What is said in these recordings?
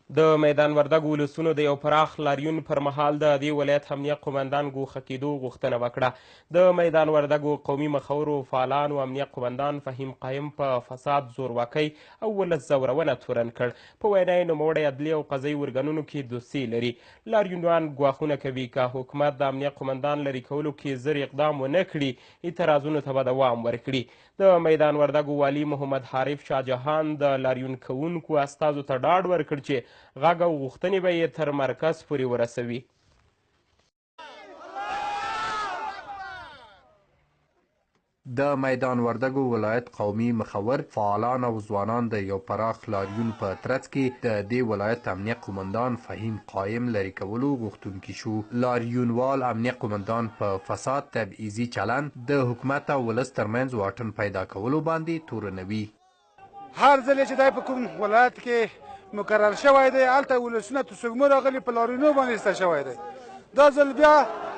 د میدان وردګو ولسونو د یو پراخ لاریون پر مهال د دې ولایت امنیه قمندان ګوښه کېدو غوښتنه وکړه. د میدان وردګو قومي مخورو فعالانو امنیه قمندان فهیم قایم په فساد، زورواکۍ او ولس ځورونه تورن کړ. په وینا یې نوموړی عدلي او قضایي ارګانونو کې دوسیې لري. لاریونوان ګواښونه کوي که حکومت د امنیه قمندان لرې کولو کې زر اقدام ونه کړي، اعتراضونو ته به دوام ورکړي. د میدان وردګو والي محمد حارث شاه جهان د لاریون کوونکو استازو ته ډاډ ورکړ چې غږ او غوښتنې به یې تر مرکز پورې ورسوي. د میدان وردګو ولایت قومي مخور فعالان او ځوانان د یو پراخ لاریون په ترڅ کې د دې ولایت امنیه قمندان فهیم قایم لرې کولو غوښتونکي شو. لاریونوال امنیه قمندان په فساد، تبعیضي چلند، د حکومت او ولس ترمنځ واټن پیدا کولو باندې تورنوي. هر ځل چې دی په کوم ولایت کې مقرر شوی دی هلته ولسونه تسوګمو راغلي په لاریونو باندې ایسته شوی دی. دا ځل بیا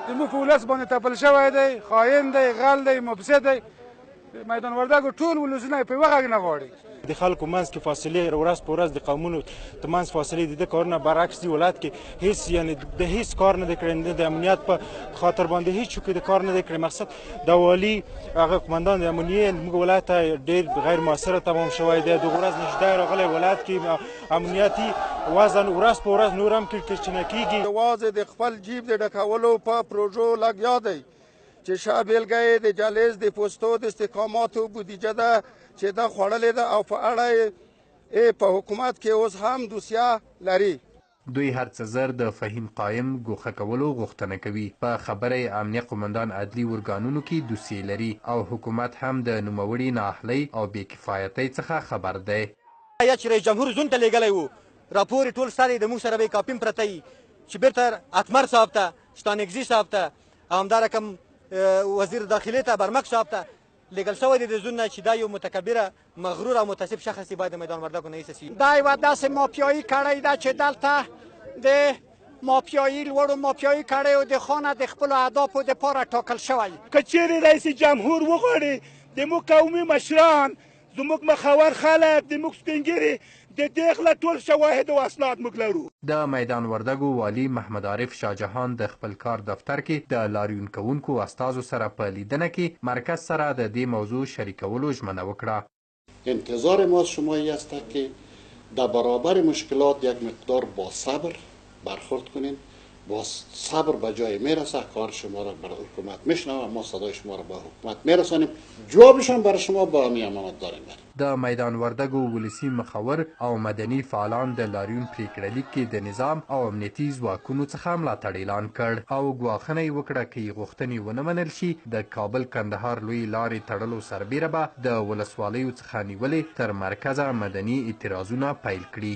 زموږ په ولس باندې تپل شوی دی، خاین دی، غل دی، مفسد دی. میدان وردګو ټول ولسونه یې په یوه غږ نه غواړي. د خلکو منځ کې فاصلې ورځ په ورځ د قومونو تر منځ فاصلې د دې کارونه برعکس دي. ولایت کې هیڅ یعنې د هیڅ کار نه دی کړی، نه د امنیت په خاطر باندې هیڅ څوک د کار نه دی کړی. مقصد د والي هغه قمندان د امنیې زموږ ولایت ته ډېر غیر مؤثره تمام شوی دی. دغه ورځ نشدای راغلی ولایت کې امنیتي وزن ورځ په ورځ نور هم کړکېچنه کېږي. یوازې د خپل جیب د ډکولو په پروژو لګیا دی چې ښه بېلګه یې د جالیز د پوستو د استحکاماتو بودیجه ده چې ده خوړلې ده او په اړه یې په حکومت کې اوس هم دوسیه لري. دوی هر څه زر د فهیم قایم ګوښه کولو غوښتنه کوي. په خبره یې امنیه قمندان عدلي ارګانونو کې دوسیې لري او حکومت هم د نوموړي نااهلۍ او بې کفایتۍ څخه خبر دی. یا چې رئیس جمهور زون ته لیږلی و راپور یې ټول ستا دی، د موږ سره به یې کاپي پرته وي چې بیرته اتمر صاحب ته، شتانګزي صاحب ته او همدارقم وزیر داخلي ته، برمک صاحب ته لیږل شوی دی د زون نه چې دا یو متکبره، مغرور او متصف شخص باید د میدان وردګو نه ایسته شي. دا یوه داسې مافیایي کړۍ ده چې دلته د مافیایي لوړو مافیایي کړیو د خانه د خپلو اهدافو دپاره ټاکل شوی. که چیرې رئیس جمهور وغواړي زموږ قومي مشران، زموږ مخور خلک، زموږ سپین ږیري د دې غله ټول شواهد او اسناد موږ لرو. د میدان وردګو والي محمد عارف شاه جهان د خپل کار دفتر کې د لاریون کوونکو استازو سره په لیدنه کې مرکز سره د دې موضوع شریکولو ژمنه وکړه. انتظار ما از شما این است که در برابر مشکلات یک مقدار با صبر برخورد کنین. با صبر به جای میرسه. کار شما را برای حکومت میشنوه، ما صدای شما را به حکومت میرسانیم، جوابشان برای شما با همین امانت داریم. د میدان وردګو ولسي مخور او مدني فعالان د لاریون پریکړه لیک کې د نظام او امنیتي ځواکونو څخه ملاتړ اعلان کړ او ګواښنه یې وکړه که غوښتنې ونه منل شي د کابل کندهار لوی لارې تړلو سربیره به د ولسوالیو څخه نیولې تر مرکزه مدني اعتراضونه پیل کړي.